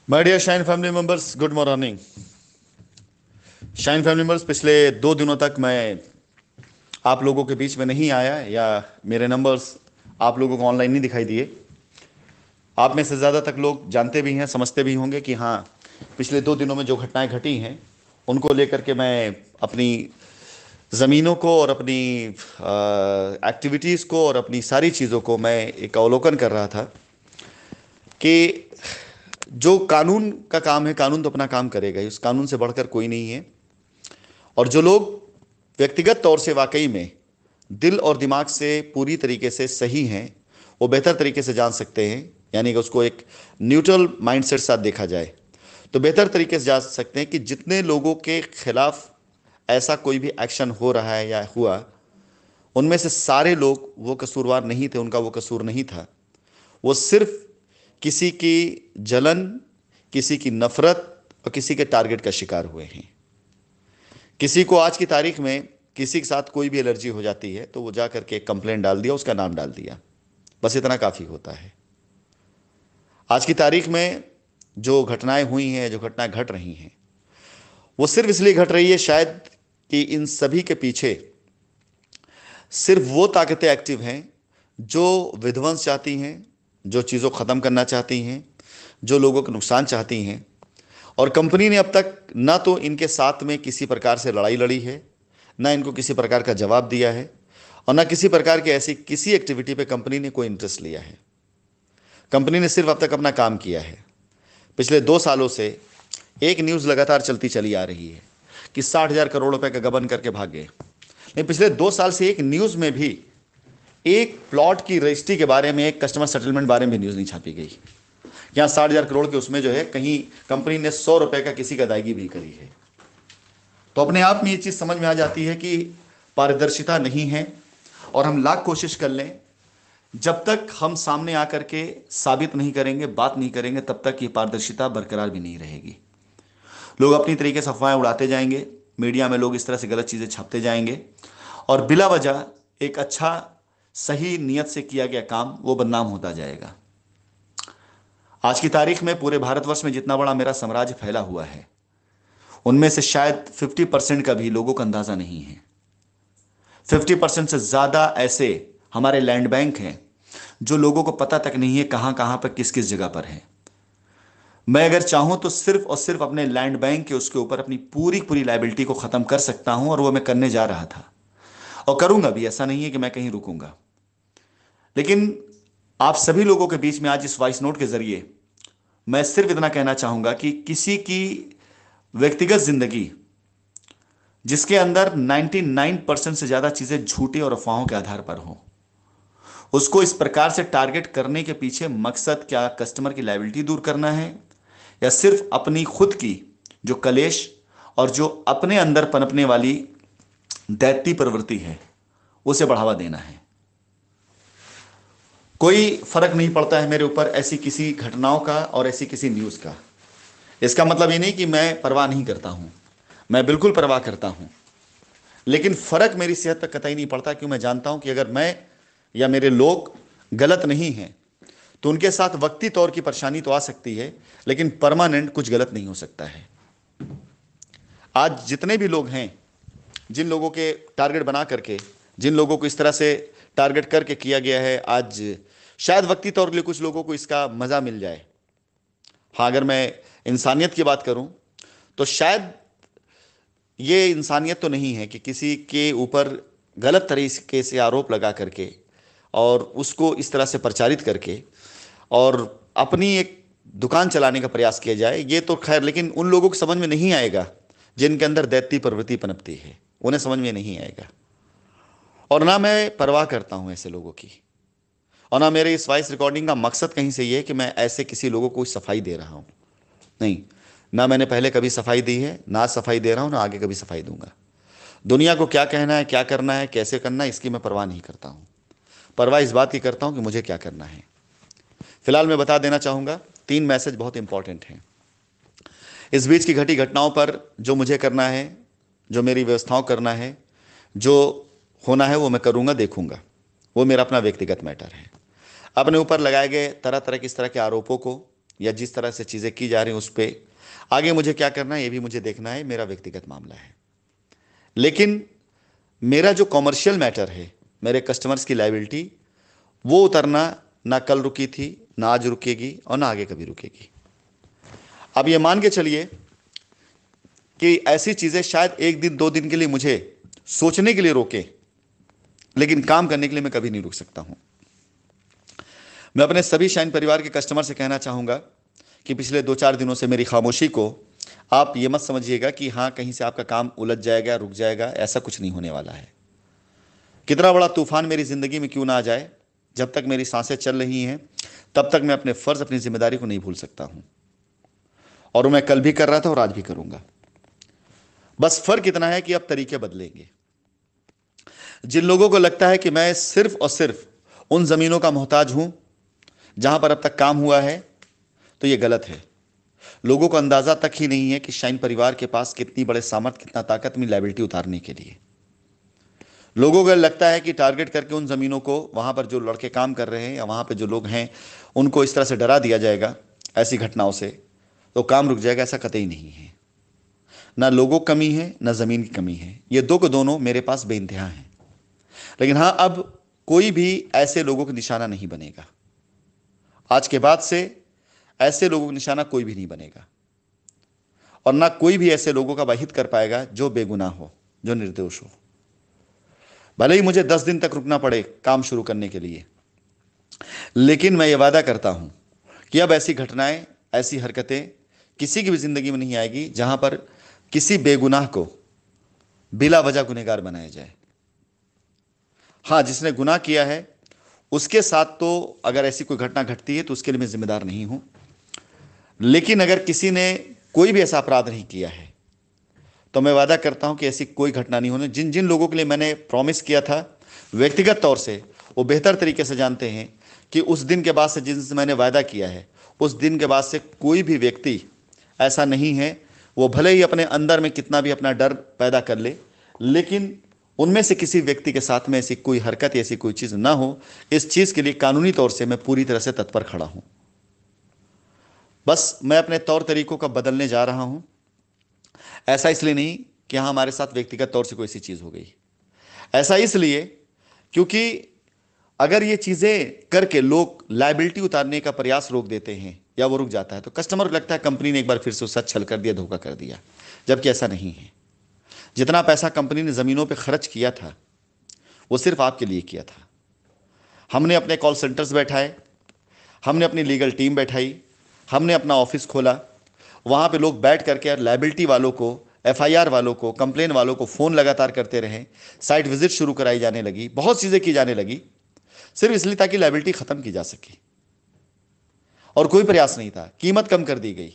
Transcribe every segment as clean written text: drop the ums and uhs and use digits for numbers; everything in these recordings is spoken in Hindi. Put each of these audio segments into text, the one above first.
My dear shine family members, good morning. Shine family members, पिछले 2 दिनों तक मैं आप लोगों के बीच में नहीं आया, या मेरे नंबर्स आप लोगों को ऑनलाइन नहीं दिखाई दिए। आप में से ज़्यादा तक लोग जानते भी हैं, समझते भी होंगे कि हाँ, पिछले 2 दिनों में जो घटनाएं घटी हैं उनको लेकर के मैं अपनी ज़मीनों को और अपनी एक्टिविटीज़ को और अपनी सारी चीज़ों को मैं एक अवलोकन कर रहा था कि जो कानून का काम है, कानून तो अपना काम करेगा ही, उस कानून से बढ़कर कोई नहीं है। और जो लोग व्यक्तिगत तौर से वाकई में दिल और दिमाग से पूरी तरीके से सही हैं, वो बेहतर तरीके से जान सकते हैं। यानी कि उसको एक न्यूट्रल माइंडसेट साथ देखा जाए तो बेहतर तरीके से जान सकते हैं कि जितने लोगों के खिलाफ ऐसा कोई भी एक्शन हो रहा है या हुआ, उनमें से सारे लोग वो कसूरवार नहीं थे, उनका वो कसूर नहीं था। वो सिर्फ किसी की जलन, किसी की नफरत और किसी के टारगेट का शिकार हुए हैं। किसी को आज की तारीख में किसी के साथ कोई भी एलर्जी हो जाती है तो वो जा करके एक कंप्लेंट डाल दिया, उसका नाम डाल दिया, बस इतना काफी होता है। आज की तारीख में जो घटनाएं हुई हैं, जो घटनाएं घट रही हैं, वो सिर्फ इसलिए घट रही है शायद कि इन सभी के पीछे सिर्फ वो ताकतें एक्टिव हैं जो विध्वंस चाहती हैं, जो चीज़ों को ख़त्म करना चाहती हैं, जो लोगों को नुकसान चाहती हैं। और कंपनी ने अब तक ना तो इनके साथ में किसी प्रकार से लड़ाई लड़ी है, ना इनको किसी प्रकार का जवाब दिया है, और ना किसी प्रकार की ऐसी किसी एक्टिविटी पे कंपनी ने कोई इंटरेस्ट लिया है। कंपनी ने सिर्फ अब तक अपना काम किया है। पिछले 2 सालों से एक न्यूज़ लगातार चलती चली आ रही है कि 60,000 करोड़ रुपए का गबन करके भाग गए। लेकिन पिछले 2 साल से एक न्यूज़ में भी एक प्लॉट की रजिस्ट्री के बारे में, एक कस्टमर सेटलमेंट बारे में न्यूज़ नहीं छापी गई। यहाँ 60,000 करोड़ के उसमें जो है, कहीं कंपनी ने 100 रुपए का किसी का अदायगी भी करी है। तो अपने आप में ये चीज़ समझ में आ जाती है कि पारदर्शिता नहीं है। और हम लाख कोशिश कर लें, जब तक हम सामने आकर के साबित नहीं करेंगे, बात नहीं करेंगे, तब तक ये पारदर्शिता बरकरार भी नहीं रहेगी। लोग अपनी तरीके से अफवाहें उड़ाते जाएंगे, मीडिया में लोग इस तरह से गलत चीज़ें छापते जाएंगे, और बिला वजह एक अच्छा सही नियत से किया गया काम वो बदनाम होता जाएगा। आज की तारीख में पूरे भारतवर्ष में जितना बड़ा मेरा साम्राज्य फैला हुआ है, उनमें से शायद 50% का भी लोगों को अंदाजा नहीं है। 50% से ज्यादा ऐसे हमारे लैंड बैंक हैं जो लोगों को पता तक नहीं है कहां कहां पर किस किस जगह पर है। मैं अगर चाहूं तो सिर्फ और सिर्फ अपने लैंड बैंक के उसके ऊपर अपनी पूरी पूरी लाइबिलिटी को खत्म कर सकता हूं, और वो मैं करने जा रहा था और करूंगा भी। ऐसा नहीं है कि मैं कहीं रुकूंगा। लेकिन आप सभी लोगों के बीच में आज इस वॉइस नोट के जरिए मैं सिर्फ इतना कहना चाहूंगा कि किसी की व्यक्तिगत जिंदगी जिसके अंदर 99% से ज्यादा चीजें झूठी और अफवाहों के आधार पर हो, उसको इस प्रकार से टारगेट करने के पीछे मकसद क्या कस्टमर की लायबिलिटी दूर करना है, या सिर्फ अपनी खुद की जो कलेश और जो अपने अंदर पनपने वाली दैत्य प्रवृत्ति है उसे बढ़ावा देना है। कोई फर्क नहीं पड़ता है मेरे ऊपर ऐसी किसी घटनाओं का और ऐसी किसी न्यूज़ का। इसका मतलब ये नहीं कि मैं परवाह नहीं करता हूं, मैं बिल्कुल परवाह करता हूं। लेकिन फर्क मेरी सेहत पर कतई नहीं पड़ता, क्यों मैं जानता हूं कि अगर मैं या मेरे लोग गलत नहीं हैं तो उनके साथ वक्ती तौर की परेशानी तो आ सकती है, लेकिन परमानेंट कुछ गलत नहीं हो सकता है। आज जितने भी लोग हैं, जिन लोगों के टारगेट बना करके, जिन लोगों को इस तरह से टारगेट करके किया गया है, आज शायद वक्ती तौर के लिए कुछ लोगों को इसका मजा मिल जाए। हाँ, अगर मैं इंसानियत की बात करूं तो शायद ये इंसानियत तो नहीं है कि किसी के ऊपर गलत तरीके से आरोप लगा करके और उसको इस तरह से प्रचारित करके और अपनी एक दुकान चलाने का प्रयास किया जाए। ये तो खैर, लेकिन उन लोगों को समझ में नहीं आएगा जिनके अंदर दैत्य प्रवृत्ति पनपती है, उन्हें समझ में नहीं आएगा। और ना मैं परवाह करता हूं ऐसे लोगों की, और ना मेरे इस वॉइस रिकॉर्डिंग का मकसद कहीं से ये है कि मैं ऐसे किसी लोगों को सफाई दे रहा हूं। नहीं, ना मैंने पहले कभी सफाई दी है, ना सफाई दे रहा हूं, ना आगे कभी सफाई दूंगा। दुनिया को क्या कहना है, क्या करना है, कैसे करना है, इसकी मैं परवाह नहीं करता हूं। परवाह इस बात की करता हूं कि मुझे क्या करना है। फिलहाल मैं बता देना चाहूंगा, 3 मैसेज बहुत इंपॉर्टेंट हैं। इस बीच की घटी घटनाओं पर जो मुझे करना है, जो मेरी व्यवस्थाओं करना है, जो होना है वो मैं करूंगा, देखूंगा। वो मेरा अपना व्यक्तिगत मैटर है। अपने ऊपर लगाए गए तरह तरह के इस तरह के आरोपों को या जिस तरह से चीज़ें की जा रही हैं उस पर आगे मुझे क्या करना है ये भी मुझे देखना है, मेरा व्यक्तिगत मामला है। लेकिन मेरा जो कॉमर्शियल मैटर है, मेरे कस्टमर्स की लायबिलिटी, वो उतरना ना कल रुकी थी, ना आज रुकेगी और ना आगे कभी रुकेगी। अब ये मान के चलिए कि ऐसी चीज़ें शायद एक दिन 2 दिन के लिए मुझे सोचने के लिए रोके, लेकिन काम करने के लिए मैं कभी नहीं रुक सकता हूं। मैं अपने सभी शाइन परिवार के कस्टमर से कहना चाहूँगा कि पिछले 2-4 दिनों से मेरी खामोशी को आप ये मत समझिएगा कि हाँ कहीं से आपका काम उलझ जाएगा, रुक जाएगा, ऐसा कुछ नहीं होने वाला है। कितना बड़ा तूफान मेरी ज़िंदगी में क्यों ना आ जाए, जब तक मेरी सांसें चल रही हैं तब तक मैं अपने फ़र्ज़, अपनी जिम्मेदारी को नहीं भूल सकता हूँ। और मैं कल भी कर रहा था और आज भी करूँगा। बस फ़र्क इतना है कि अब तरीके बदलेंगे। जिन लोगों को लगता है कि मैं सिर्फ और सिर्फ उन ज़मीनों का मोहताज हूँ जहाँ पर अब तक काम हुआ है, तो ये गलत है। लोगों को अंदाज़ा तक ही नहीं है कि शाइन परिवार के पास कितनी बड़े सामर्थ्य, कितना ताकत में लायबिलिटी उतारने के लिए। लोगों को लगता है कि टारगेट करके उन ज़मीनों को, वहाँ पर जो लड़के काम कर रहे हैं या वहाँ पर जो लोग हैं, उनको इस तरह से डरा दिया जाएगा ऐसी घटनाओं से, तो काम रुक जाएगा। ऐसा कतई नहीं है। ना लोगों की कमी है, ना ज़मीन की कमी है। ये दो को दोनों मेरे पास बेइंतहा हैं। लेकिन हाँ, अब कोई भी ऐसे लोगों का निशाना नहीं बनेगा। आज के बाद से ऐसे लोगों का निशाना कोई भी नहीं बनेगा, और ना कोई भी ऐसे लोगों का वाहिद कर पाएगा जो बेगुनाह हो, जो निर्दोष हो। भले ही मुझे 10 दिन तक रुकना पड़े काम शुरू करने के लिए, लेकिन मैं ये वादा करता हूं कि अब ऐसी घटनाएं, ऐसी हरकतें किसी की भी जिंदगी में नहीं आएगी जहां पर किसी बेगुनाह को बिला वजह गुनहगार बनाया जाए। हाँ, जिसने गुनाह किया है उसके साथ तो अगर ऐसी कोई घटना घटती है तो उसके लिए मैं जिम्मेदार नहीं हूं। लेकिन अगर किसी ने कोई भी ऐसा अपराध नहीं किया है तो मैं वादा करता हूं कि ऐसी कोई घटना नहीं होने। जिन जिन लोगों के लिए मैंने प्रॉमिस किया था व्यक्तिगत तौर से, वो बेहतर तरीके से जानते हैं कि उस दिन के बाद से, जिनसे मैंने वादा किया है, उस दिन के बाद से कोई भी व्यक्ति ऐसा नहीं है, वो भले ही अपने अंदर में कितना भी अपना डर पैदा कर ले, लेकिन उनमें से किसी व्यक्ति के साथ में ऐसी कोई हरकत, ऐसी कोई चीज़ ना हो। इस चीज़ के लिए कानूनी तौर से मैं पूरी तरह से तत्पर खड़ा हूं। बस मैं अपने तौर तरीकों का बदलने जा रहा हूं। ऐसा इसलिए नहीं कि हाँ हमारे साथ व्यक्तिगत तौर से कोई ऐसी चीज़ हो गई, ऐसा इसलिए क्योंकि अगर ये चीज़ें करके लोग लायबिलिटी उतारने का प्रयास रोक देते हैं या वो रुक जाता है, तो कस्टमर को लगता है कंपनी ने एक बार फिर से उसका छल कर दिया, धोखा कर दिया, जबकि ऐसा नहीं है। जितना पैसा कंपनी ने ज़मीनों पे खर्च किया था वो सिर्फ आपके लिए किया था। हमने अपने कॉल सेंटर्स बैठाए, हमने अपनी लीगल टीम बैठाई, हमने अपना ऑफिस खोला। वहाँ पे लोग बैठ करके लायबिलिटी वालों को, एफआईआर वालों को, कंप्लेन वालों को फ़ोन लगातार करते रहे। साइट विजिट शुरू कराई जाने लगी, बहुत चीज़ें की जाने लगी, सिर्फ इसलिए ताकि लायबिलिटी ख़त्म की जा सके। और कोई प्रयास नहीं था। कीमत कम कर दी गई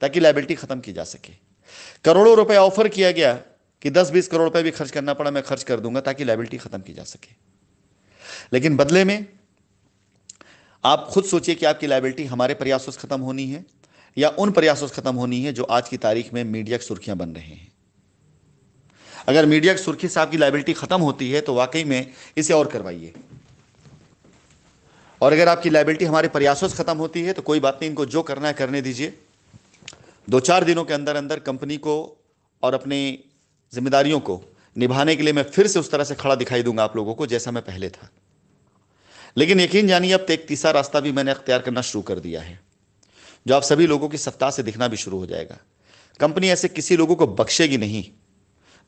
ताकि लायबिलिटी ख़त्म की जा सके। करोड़ों रुपए ऑफर किया गया कि 10-20 करोड़ रुपए भी खर्च करना पड़ा मैं खर्च कर दूंगा ताकि लायबिलिटी ख़त्म की जा सके। लेकिन बदले में आप खुद सोचिए कि आपकी लायबिलिटी हमारे प्रयासों से ख़त्म होनी है या उन प्रयासों से ख़त्म होनी है जो आज की तारीख में मीडिया की सुर्खियां बन रहे हैं। अगर मीडिया की सुर्खी से आपकी लायबिलिटी ख़त्म होती है तो वाकई में इसे और करवाइए, और अगर आपकी लायबिलिटी हमारे प्रयासों से ख़त्म होती है तो कोई बात नहीं, इनको जो करना है करने दीजिए। 2-4 दिनों के अंदर अंदर कंपनी को और अपनी जिम्मेदारियों को निभाने के लिए मैं फिर से उस तरह से खड़ा दिखाई दूंगा आप लोगों को जैसा मैं पहले था। लेकिन यकीन जानिए अब तो एक तीसरा रास्ता भी मैंने अख्तियार करना शुरू कर दिया है, जो आप सभी लोगों की सत्ता से दिखना भी शुरू हो जाएगा। कंपनी ऐसे किसी लोगों को बख्शेगी नहीं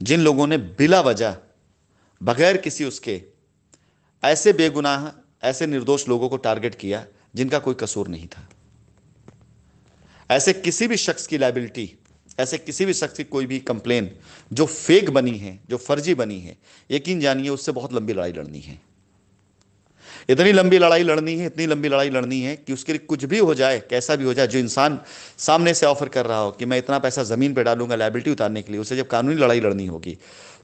जिन लोगों ने बिला वजह, बगैर किसी उसके, ऐसे बेगुनाह, ऐसे निर्दोष लोगों को टारगेट किया जिनका कोई कसूर नहीं था। ऐसे किसी भी शख्स की लायबिलिटी, ऐसे किसी भी शख्स की कोई भी कंप्लेन जो फेक बनी है, जो फर्जी बनी है, यकीन जानिए उससे बहुत लंबी लड़ाई लड़नी है। इतनी लंबी लड़ाई लड़नी है, इतनी लंबी लड़ाई लड़नी है कि उसके लिए कुछ भी हो जाए, कैसा भी हो जाए, जो इंसान सामने से ऑफर कर रहा हो कि मैं इतना पैसा ज़मीन पे डालूंगा लायबिलिटी उतारने के लिए, उसे जब कानूनी लड़ाई लड़नी होगी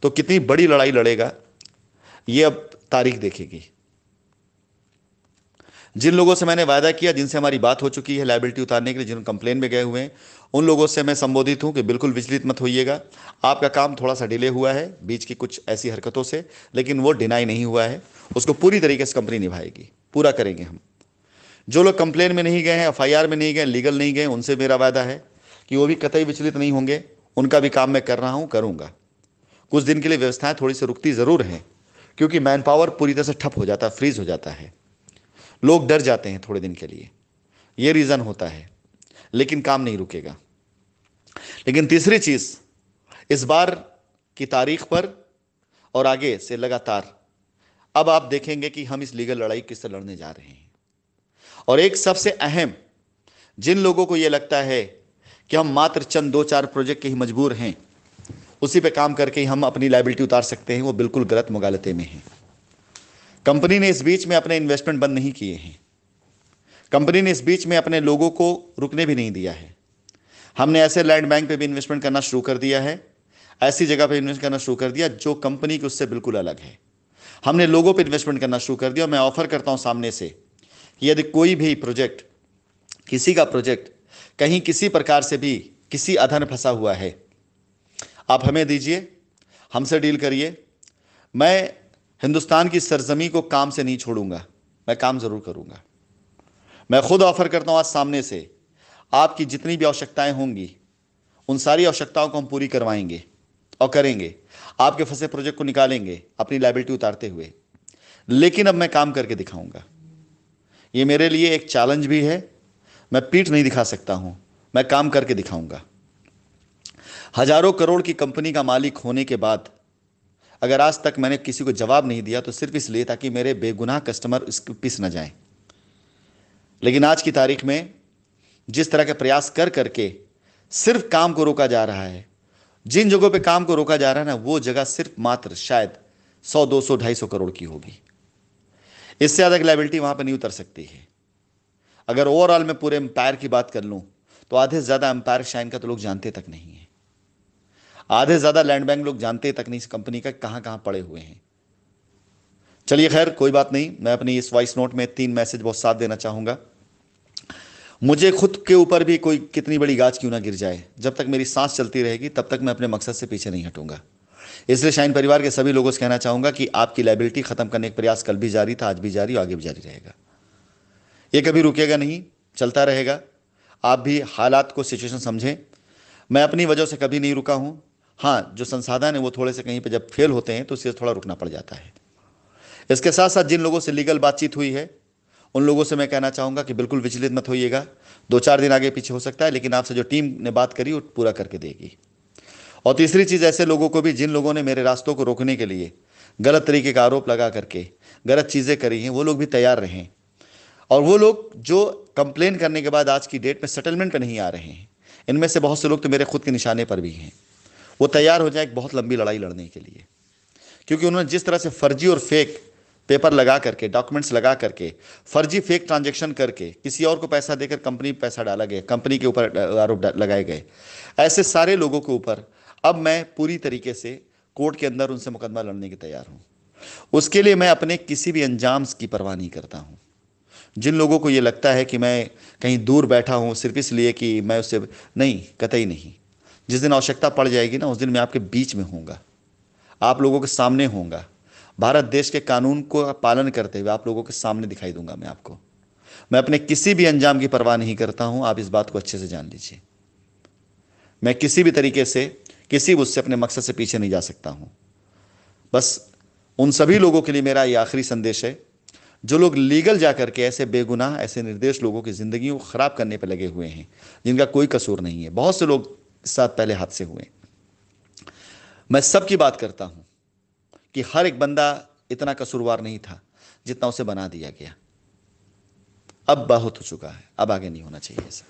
तो कितनी बड़ी लड़ाई लड़ेगा ये अब तारीख देखेगी। जिन लोगों से मैंने वादा किया, जिनसे हमारी बात हो चुकी है लायबिलिटी उतारने के लिए, जिन कंप्लेन में गए हुए हैं, उन लोगों से मैं संबोधित हूं कि बिल्कुल विचलित मत होइएगा। आपका काम थोड़ा सा डिले हुआ है बीच की कुछ ऐसी हरकतों से, लेकिन वो डिनाई नहीं हुआ है, उसको पूरी तरीके से कंपनी निभाएगी, पूरा करेंगे हम। जो लोग कंप्लेन में नहीं गए हैं, एफआईआर में नहीं गए, लीगल नहीं गए, उनसे मेरा वादा है कि वो भी कतई विचलित नहीं होंगे। उनका भी काम मैं कर रहा हूं, करूंगा। कुछ दिन के लिए व्यवस्थाएं थोड़ी सी रुकती जरूर हैं, क्योंकि मैन पावर पूरी तरह से ठप हो जाता है, फ्रीज हो जाता है, लोग डर जाते हैं थोड़े दिन के लिए, ये रीजन होता है, लेकिन काम नहीं रुकेगा। लेकिन तीसरी चीज, इस बार की तारीख पर और आगे से लगातार अब आप देखेंगे कि हम इस लीगल लड़ाई किससे लड़ने जा रहे हैं। और एक सबसे अहम, जिन लोगों को यह लगता है कि हम मात्र चंद 2-4 प्रोजेक्ट के ही मजबूर हैं, उसी पे काम करके ही हम अपनी लायबिलिटी उतार सकते हैं, वो बिल्कुल गलत मुगालते में हैं। कंपनी ने इस बीच में अपने इन्वेस्टमेंट बंद नहीं किए हैं। कंपनी ने इस बीच में अपने लोगों को रुकने भी नहीं दिया है। हमने ऐसे लैंड बैंक पे भी इन्वेस्टमेंट करना शुरू कर दिया है, ऐसी जगह पे इन्वेस्ट करना शुरू कर दिया जो कंपनी के उससे बिल्कुल अलग है। हमने लोगों पे इन्वेस्टमेंट करना शुरू कर दिया। मैं ऑफर करता हूं सामने से कि यदि कोई भी प्रोजेक्ट, किसी का प्रोजेक्ट कहीं किसी प्रकार से भी किसी अधर फंसा हुआ है, आप हमें दीजिए, हमसे डील करिए। मैं हिंदुस्तान की सरजमी को काम से नहीं छोड़ूंगा, मैं काम जरूर करूंगा। मैं खुद ऑफर करता हूं आज सामने से, आपकी जितनी भी आवश्यकताएं होंगी उन सारी आवश्यकताओं को हम पूरी करवाएंगे और करेंगे। आपके फंसे प्रोजेक्ट को निकालेंगे अपनी लायबिलिटी उतारते हुए। लेकिन अब मैं काम करके दिखाऊंगा। ये मेरे लिए एक चैलेंज भी है। मैं पीठ नहीं दिखा सकता हूं, मैं काम करके दिखाऊंगा। हजारों करोड़ की कंपनी का मालिक होने के बाद अगर आज तक मैंने किसी को जवाब नहीं दिया तो सिर्फ इसलिए ताकि मेरे बेगुनाह कस्टमर इसको पिस न जाएं। लेकिन आज की तारीख में जिस तरह के प्रयास कर करके सिर्फ काम को रोका जा रहा है, जिन जगहों पे काम को रोका जा रहा है ना, वो जगह सिर्फ मात्र शायद 100, 200, 250 करोड़ की होगी। इससे ज्यादा की लायबिलिटी वहां पर नहीं उतर सकती है। अगर ओवरऑल मैं पूरे एम्पायर की बात कर लूं तो आधे से ज्यादा एम्पायर शाइन का तो लोग जानते तक नहीं है। आधे से ज्यादा लैंड बैंक लोग जानते तक नहीं इस कंपनी का कहां कहां पड़े हुए हैं। चलिए खैर, कोई बात नहीं। मैं अपनी इस वॉइस नोट में 3 मैसेज बहुत साथ देना चाहूंगा। मुझे खुद के ऊपर भी कोई कितनी बड़ी गाज क्यों ना गिर जाए, जब तक मेरी सांस चलती रहेगी तब तक मैं अपने मकसद से पीछे नहीं हटूंगा। इसलिए शाइन परिवार के सभी लोगों से कहना चाहूंगा कि आपकी लायबिलिटी खत्म करने का प्रयास कल भी जारी था, आज भी जारी और आगे भी जारी रहेगा। ये कभी रुकेगा नहीं, चलता रहेगा। आप भी हालात को, सिचुएशन समझें। मैं अपनी वजह से कभी नहीं रुका हूं। हाँ, जो संसाधन है वो थोड़े से कहीं पे जब फेल होते हैं तो उससे थोड़ा रुकना पड़ जाता है। इसके साथ साथ जिन लोगों से लीगल बातचीत हुई है उन लोगों से मैं कहना चाहूंगा कि बिल्कुल विचलित मत होइएगा। 2-4 दिन आगे पीछे हो सकता है, लेकिन आपसे जो टीम ने बात करी वो पूरा करके देगी। और तीसरी चीज, ऐसे लोगों को भी जिन लोगों ने मेरे रास्तों को रोकने के लिए गलत तरीके का आरोप लगा करके गलत चीजें करी हैं, वो लोग भी तैयार रहें। और वो लोग जो कंप्लेन करने के बाद आज की डेट में सेटलमेंट पे नहीं आ रहे हैं, इनमें से बहुत से लोग तो मेरे खुद के निशाने पर भी हैं। वो तैयार हो जाए एक बहुत लंबी लड़ाई लड़ने के लिए, क्योंकि उन्होंने जिस तरह से फर्जी और फेक पेपर लगा करके, डॉक्यूमेंट्स लगा करके, फर्जी फेक ट्रांजैक्शन करके किसी और को पैसा देकर कंपनी पे पैसा डाला गया, कंपनी के ऊपर आरोप लगाए गए, ऐसे सारे लोगों के ऊपर अब मैं पूरी तरीके से कोर्ट के अंदर उनसे मुकदमा लड़ने के तैयार हूं। उसके लिए मैं अपने किसी भी अंजाम की परवाह नहीं करता हूं। जिन लोगों को ये लगता है कि मैं कहीं दूर बैठा हूं सिर्फ इसलिए कि मैं उससे, नहीं, कतई नहीं। जिस दिन आवश्यकता पड़ जाएगी ना, उस दिन मैं आपके बीच में होऊंगा, आप लोगों के सामने होऊंगा। भारत देश के कानून को पालन करते हुए आप लोगों के सामने दिखाई दूंगा मैं आपको। मैं अपने किसी भी अंजाम की परवाह नहीं करता हूं, आप इस बात को अच्छे से जान लीजिए। मैं किसी भी तरीके से किसी मुझसे अपने मकसद से पीछे नहीं जा सकता हूं। बस उन सभी लोगों के लिए मेरा ये आखिरी संदेश है जो लोग लीगल जाकर के ऐसे बेगुनाह, ऐसे निर्दोष लोगों की जिंदगियों को खराब करने पर लगे हुए हैं, जिनका कोई कसूर नहीं है। बहुत से लोग इस साथ पहले हादसे हुए। मैं सबकी बात करता हूं कि हर एक बंदा इतना कसूरवार नहीं था जितना उसे बना दिया गया। अब बहुत हो चुका है, अब आगे नहीं होना चाहिए ऐसा।